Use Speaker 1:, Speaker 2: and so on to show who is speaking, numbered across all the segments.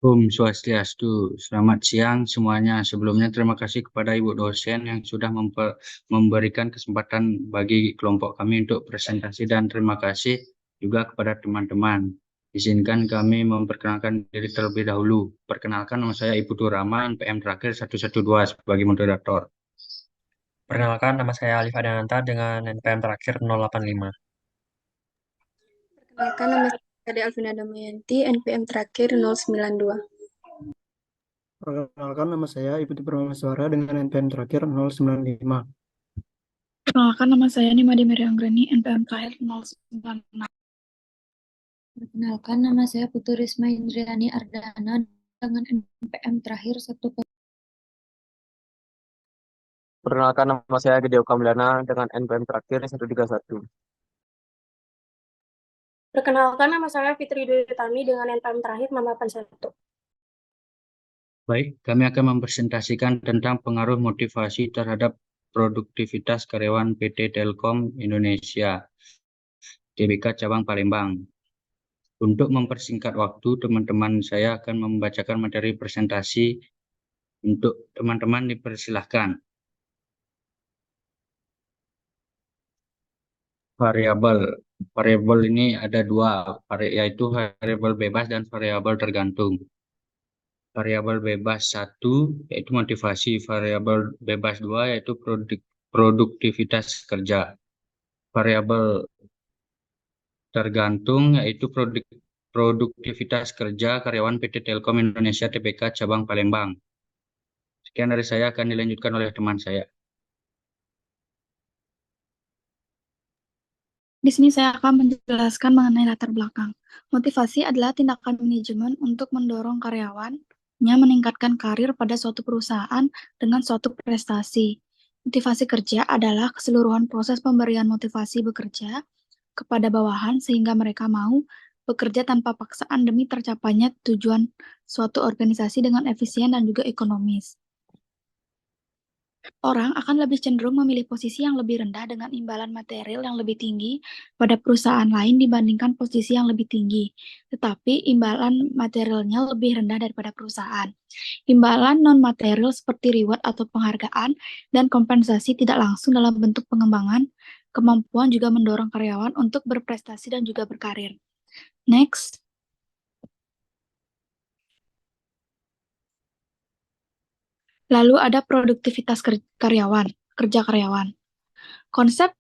Speaker 1: Om Swastiastu, selamat siang semuanya. Sebelumnya terima kasih kepada Ibu dosen yang sudah memberikan kesempatan bagi kelompok kami untuk presentasi dan terima kasih juga kepada teman-teman. Izinkan kami memperkenalkan diri terlebih dahulu. Perkenalkan, nama saya Ibu Rama, NPM terakhir 112 sebagai moderator.
Speaker 2: Perkenalkan, nama saya Alif Adananta dengan NPM terakhir 085.
Speaker 3: Perkenalkan, nama saya Ade Alvina Damayanti, NPM terakhir 092.
Speaker 4: Perkenalkan, nama saya Ibu Purwameswara dengan NPM terakhir 095.
Speaker 5: Perkenalkan, nama saya Nimade Mary Anggreni, NPM terakhir 096.
Speaker 6: Perkenalkan, nama saya Putu Risma Indriani Ardana dengan NPM terakhir 1.
Speaker 7: Perkenalkan, nama saya Gede Kamdana dengan NPM terakhir 131.
Speaker 8: Perkenalkan, nama saya Fitri Dwi Utami dengan NPM terakhir 681.
Speaker 1: Baik, kami akan mempresentasikan tentang pengaruh motivasi terhadap produktivitas karyawan PT Telkom Indonesia, TBK Cabang Palembang. Untuk mempersingkat waktu, teman-teman saya akan membacakan materi presentasi. Untuk teman-teman dipersilahkan. Variabel ini ada dua, yaitu variabel bebas dan variabel tergantung. Variabel bebas 1 yaitu motivasi, variabel bebas 2 yaitu produktivitas kerja. Variabel tergantung yaitu produktivitas kerja karyawan PT Telkom Indonesia Tbk Cabang Palembang. Sekian dari saya, akan dilanjutkan oleh teman saya.
Speaker 5: Di sini saya akan menjelaskan mengenai latar belakang. Motivasi adalah tindakan manajemen untuk mendorong karyawannya meningkatkan karir pada suatu perusahaan dengan suatu prestasi. Motivasi kerja adalah keseluruhan proses pemberian motivasi bekerja kepada bawahan sehingga mereka mau bekerja tanpa paksaan demi tercapainya tujuan suatu organisasi dengan efisien dan juga ekonomis. Orang akan lebih cenderung memilih posisi yang lebih rendah dengan imbalan material yang lebih tinggi pada perusahaan lain dibandingkan posisi yang lebih tinggi, tetapi imbalan materialnya lebih rendah daripada perusahaan. Imbalan non-material seperti reward atau penghargaan dan kompensasi tidak langsung dalam bentuk pengembangan kemampuan juga mendorong karyawan untuk berprestasi dan juga berkarir. Next. Lalu ada produktivitas kerja karyawan. Konsep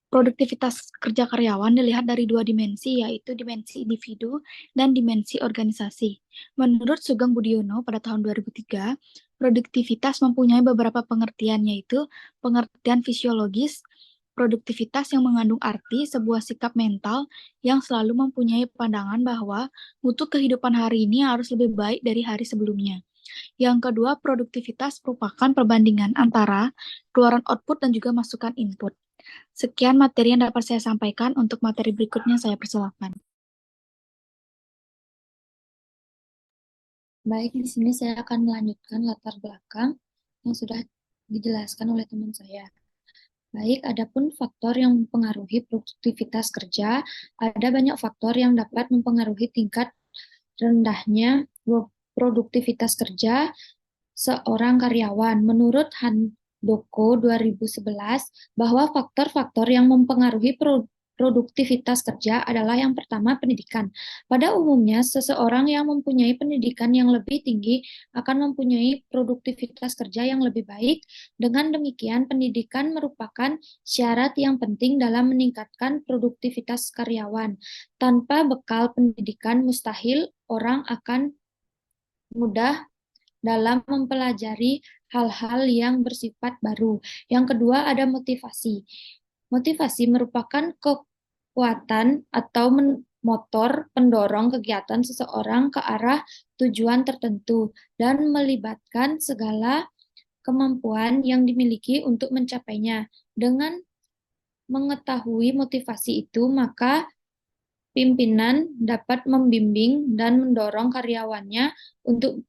Speaker 5: produktivitas kerja karyawan dilihat dari dua dimensi, yaitu dimensi individu dan dimensi organisasi. Menurut Sugeng Budiono pada tahun 2003, produktivitas mempunyai beberapa pengertian, yaitu pengertian fisiologis, produktivitas yang mengandung arti sebuah sikap mental yang selalu mempunyai pandangan bahwa mutu kehidupan hari ini harus lebih baik dari hari sebelumnya. Yang kedua, produktivitas merupakan perbandingan antara keluaran output dan juga masukan input. Sekian materi yang dapat saya sampaikan. Untuk materi berikutnya saya persilakan.
Speaker 6: Baik, di sini saya akan melanjutkan latar belakang yang sudah dijelaskan oleh teman saya. Baik, adapun faktor yang mempengaruhi produktivitas kerja, ada banyak faktor yang dapat mempengaruhi tingkat rendahnya produktivitas kerja seorang karyawan. Menurut Handoko 2011, bahwa faktor-faktor yang mempengaruhi produktivitas kerja adalah yang pertama pendidikan. Pada umumnya, seseorang yang mempunyai pendidikan yang lebih tinggi akan mempunyai produktivitas kerja yang lebih baik. Dengan demikian, pendidikan merupakan syarat yang penting dalam meningkatkan produktivitas karyawan. Tanpa bekal pendidikan, mustahil orang akan mudah dalam mempelajari hal-hal yang bersifat baru. Yang kedua ada motivasi. Motivasi merupakan kekuatan atau motor pendorong kegiatan seseorang ke arah tujuan tertentu dan melibatkan segala kemampuan yang dimiliki untuk mencapainya. Dengan mengetahui motivasi itu, maka pimpinan dapat membimbing dan mendorong karyawannya untuk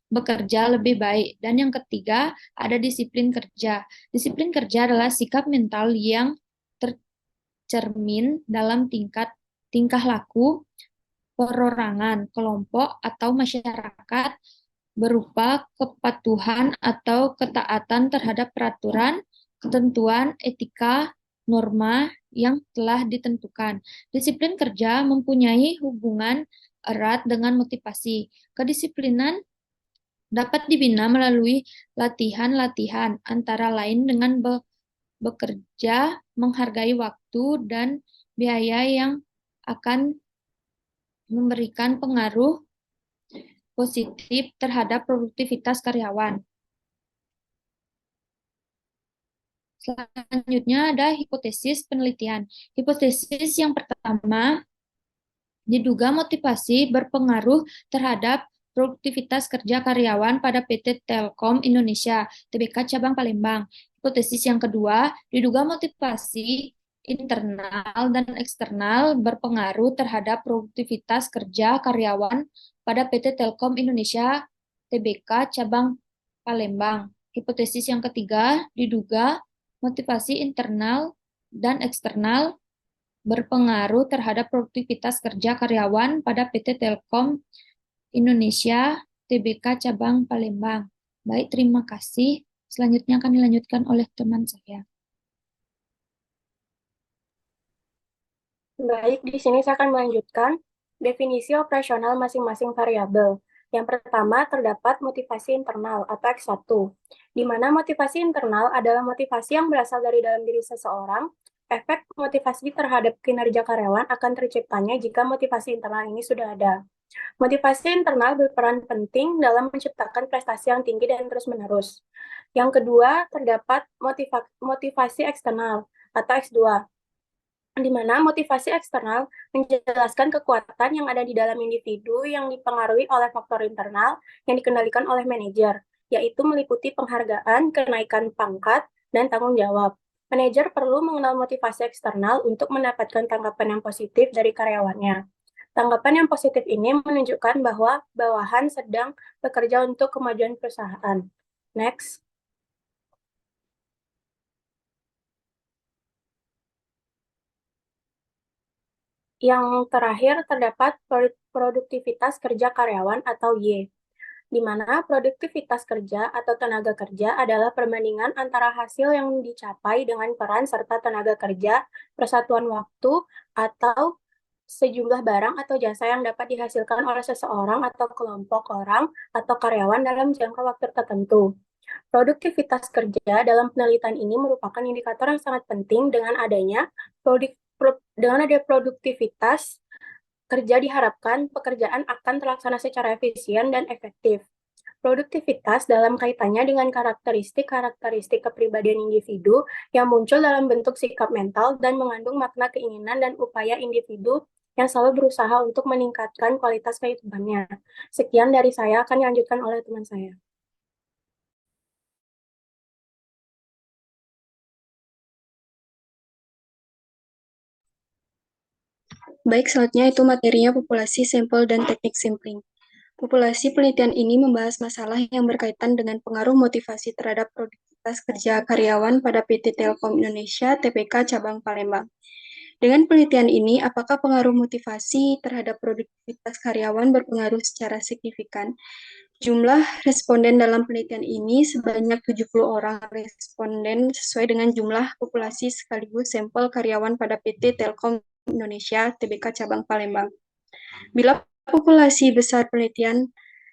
Speaker 6: bekerja lebih baik. Dan yang ketiga, ada disiplin kerja. Disiplin kerja adalah sikap mental yang tercermin dalam tingkah laku perorangan, kelompok, atau masyarakat berupa kepatuhan atau ketaatan terhadap peraturan, ketentuan, etika, norma yang telah ditentukan. Disiplin kerja mempunyai hubungan erat dengan motivasi. Kedisiplinan dapat dibina melalui latihan-latihan, antara lain dengan bekerja, menghargai waktu, dan biaya yang akan memberikan pengaruh positif terhadap produktivitas karyawan. Selanjutnya ada hipotesis penelitian. Hipotesis yang pertama, diduga motivasi berpengaruh terhadap produktivitas kerja karyawan pada PT Telkom Indonesia, Tbk Cabang Palembang. Hipotesis yang kedua, diduga motivasi internal dan eksternal berpengaruh terhadap produktivitas kerja karyawan pada PT Telkom Indonesia, Tbk Cabang Palembang. Hipotesis yang ketiga, diduga motivasi internal dan eksternal berpengaruh terhadap produktivitas kerja karyawan pada PT Telkom Indonesia, Tbk Cabang Palembang. Baik, terima kasih. Selanjutnya akan dilanjutkan oleh teman saya.
Speaker 8: Baik, di sini saya akan melanjutkan definisi operasional masing-masing variabel. Yang pertama, terdapat motivasi internal atau X1, di mana motivasi internal adalah motivasi yang berasal dari dalam diri seseorang. Efek motivasi terhadap kinerja karyawan akan terciptanya jika motivasi internal ini sudah ada. Motivasi internal berperan penting dalam menciptakan prestasi yang tinggi dan terus-menerus. Yang kedua, terdapat motivasi eksternal atau X2, di mana motivasi eksternal menjelaskan kekuatan yang ada di dalam individu yang dipengaruhi oleh faktor internal yang dikendalikan oleh manajer, yaitu meliputi penghargaan, kenaikan pangkat, dan tanggung jawab. Manajer perlu mengenal motivasi eksternal untuk mendapatkan tanggapan yang positif dari karyawannya. Tanggapan yang positif ini menunjukkan bahwa bawahan sedang bekerja untuk kemajuan perusahaan. Next. Yang terakhir, terdapat produktivitas kerja karyawan atau Y, di mana produktivitas kerja atau tenaga kerja adalah perbandingan antara hasil yang dicapai dengan peran serta tenaga kerja, persatuan waktu, atau sejumlah barang atau jasa yang dapat dihasilkan oleh seseorang atau kelompok orang atau karyawan dalam jangka waktu tertentu. Produktivitas kerja dalam penelitian ini merupakan indikator yang sangat penting. Dengan adanya produktivitas kerja diharapkan pekerjaan akan terlaksana secara efisien dan efektif. Produktivitas dalam kaitannya dengan karakteristik kepribadian individu yang muncul dalam bentuk sikap mental dan mengandung makna keinginan dan upaya individu yang selalu berusaha untuk meningkatkan kualitas kehidupannya. Sekian dari saya, akan dilanjutkan oleh teman saya.
Speaker 3: Baik, selanjutnya itu materinya populasi, sampel, dan teknik sampling. Populasi penelitian ini membahas masalah yang berkaitan dengan pengaruh motivasi terhadap produktivitas kerja karyawan pada PT Telkom Indonesia, TPK Cabang Palembang. Dengan penelitian ini, apakah pengaruh motivasi terhadap produktivitas karyawan berpengaruh secara signifikan? Jumlah responden dalam penelitian ini sebanyak 70 orang responden sesuai dengan jumlah populasi sekaligus sampel karyawan pada PT Telkom Indonesia, TBK Cabang Palembang. Bila populasi besar penelitian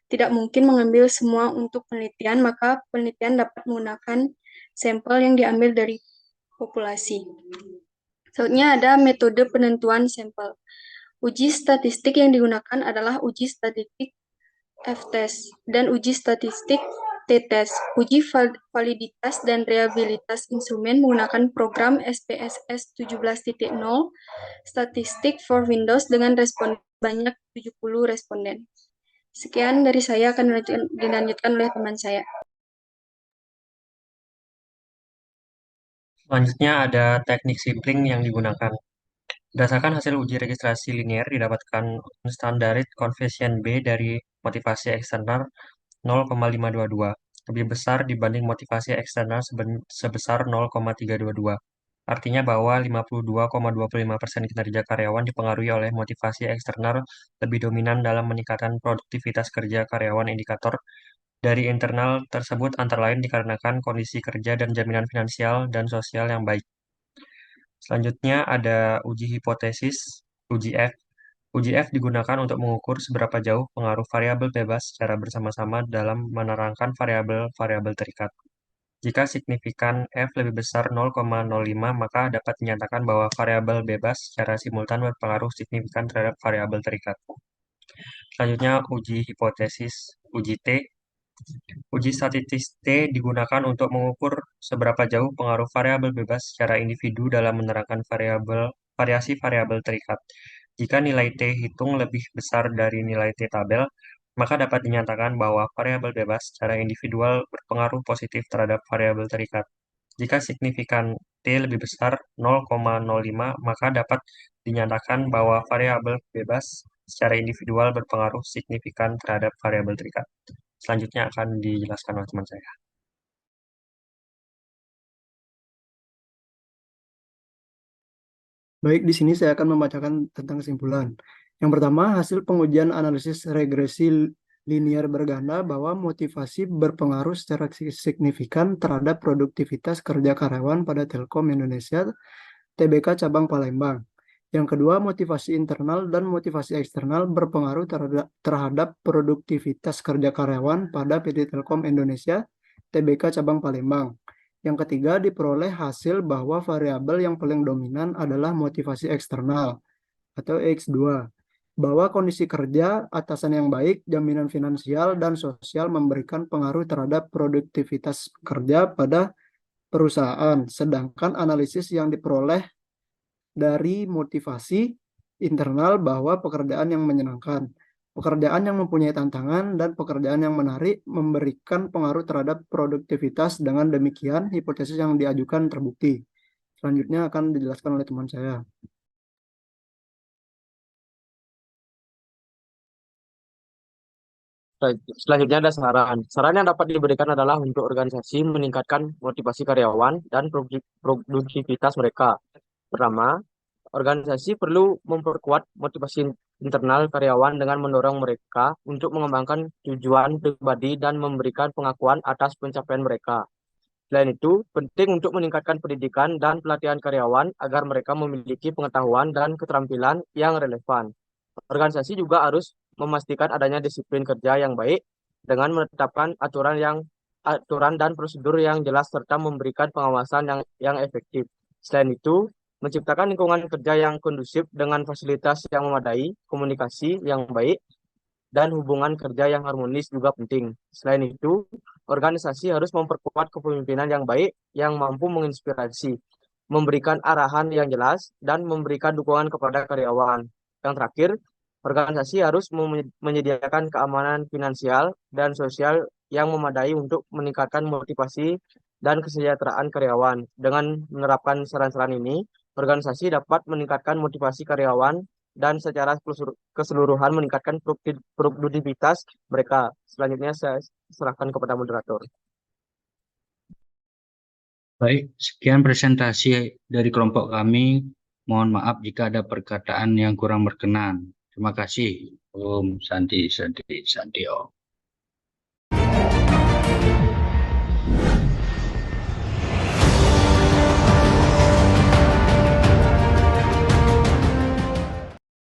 Speaker 3: tidak mungkin mengambil semua untuk penelitian, maka penelitian dapat menggunakan sampel yang diambil dari populasi. Selanjutnya ada metode penentuan sampel. Uji statistik yang digunakan adalah uji statistik F-test dan uji statistik T-test. Uji validitas dan reliabilitas instrumen menggunakan program SPSS 17.0 statistik for Windows dengan responden banyak 70 responden. Sekian dari saya, akan dilanjutkan oleh teman saya.
Speaker 2: Selanjutnya ada teknik sampling yang digunakan. Berdasarkan hasil uji registrasi linear didapatkan standarid conversion B dari motivasi eksternal 0,522, lebih besar dibanding motivasi eksternal sebesar 0,322. Artinya bahwa 52,25% kinerja karyawan dipengaruhi oleh motivasi eksternal lebih dominan dalam meningkatkan produktivitas kerja karyawan. Indikator dari internal tersebut antara lain dikarenakan kondisi kerja dan jaminan finansial dan sosial yang baik. Selanjutnya ada uji hipotesis, uji F. Uji F digunakan untuk mengukur seberapa jauh pengaruh variabel bebas secara bersama-sama dalam menerangkan variabel-variabel terikat. Jika signifikan F lebih besar 0,05, maka dapat dinyatakan bahwa variabel bebas secara simultan berpengaruh signifikan terhadap variabel terikat. Selanjutnya, uji hipotesis, uji T. Uji statistik T digunakan untuk mengukur seberapa jauh pengaruh variabel bebas secara individu dalam menerangkan variasi variabel terikat. Jika nilai T hitung lebih besar dari nilai T tabel, maka dapat dinyatakan bahwa variabel bebas secara individual berpengaruh positif terhadap variabel terikat. Jika signifikan T lebih besar 0,05, maka dapat dinyatakan bahwa variabel bebas secara individual berpengaruh signifikan terhadap variabel terikat. Selanjutnya akan dijelaskan oleh teman saya.
Speaker 4: Baik, di sini saya akan membacakan tentang kesimpulan. Yang pertama, hasil pengujian analisis regresi linear berganda bahwa motivasi berpengaruh secara signifikan terhadap produktivitas kerja karyawan pada Telkom Indonesia TBK Cabang Palembang. Yang kedua, motivasi internal dan motivasi eksternal berpengaruh terhadap produktivitas kerja karyawan pada PT Telkom Indonesia TBK Cabang Palembang. Yang ketiga, diperoleh hasil bahwa variabel yang paling dominan adalah motivasi eksternal atau X2. Bahwa kondisi kerja, atasan yang baik, jaminan finansial, dan sosial memberikan pengaruh terhadap produktivitas kerja pada perusahaan. Sedangkan analisis yang diperoleh dari motivasi internal bahwa pekerjaan yang menyenangkan, pekerjaan yang mempunyai tantangan, dan pekerjaan yang menarik memberikan pengaruh terhadap produktivitas. Dengan demikian, hipotesis yang diajukan terbukti. Selanjutnya akan dijelaskan oleh teman saya.
Speaker 7: Selanjutnya ada saran. Saran yang dapat diberikan adalah untuk organisasi meningkatkan motivasi karyawan dan produktivitas mereka. Pertama, organisasi perlu memperkuat motivasi internal karyawan dengan mendorong mereka untuk mengembangkan tujuan pribadi dan memberikan pengakuan atas pencapaian mereka. Selain itu, penting untuk meningkatkan pendidikan dan pelatihan karyawan agar mereka memiliki pengetahuan dan keterampilan yang relevan. Organisasi juga harus memastikan adanya disiplin kerja yang baik dengan menetapkan aturan dan prosedur yang jelas serta memberikan pengawasan yang efektif. Selain itu, menciptakan lingkungan kerja yang kondusif dengan fasilitas yang memadai, komunikasi yang baik, dan hubungan kerja yang harmonis juga penting. Selain itu, organisasi harus memperkuat kepemimpinan yang baik yang mampu menginspirasi, memberikan arahan yang jelas, dan memberikan dukungan kepada karyawan. Yang terakhir, organisasi harus menyediakan keamanan finansial dan sosial yang memadai untuk meningkatkan motivasi dan kesejahteraan karyawan. Dengan menerapkan saran-saran ini, organisasi dapat meningkatkan motivasi karyawan dan secara keseluruhan meningkatkan produktivitas mereka. Selanjutnya saya serahkan kepada moderator.
Speaker 1: Baik, sekian presentasi dari kelompok kami. Mohon maaf jika ada perkataan yang kurang berkenan. Terima kasih. Om Santi Santi Santi Om.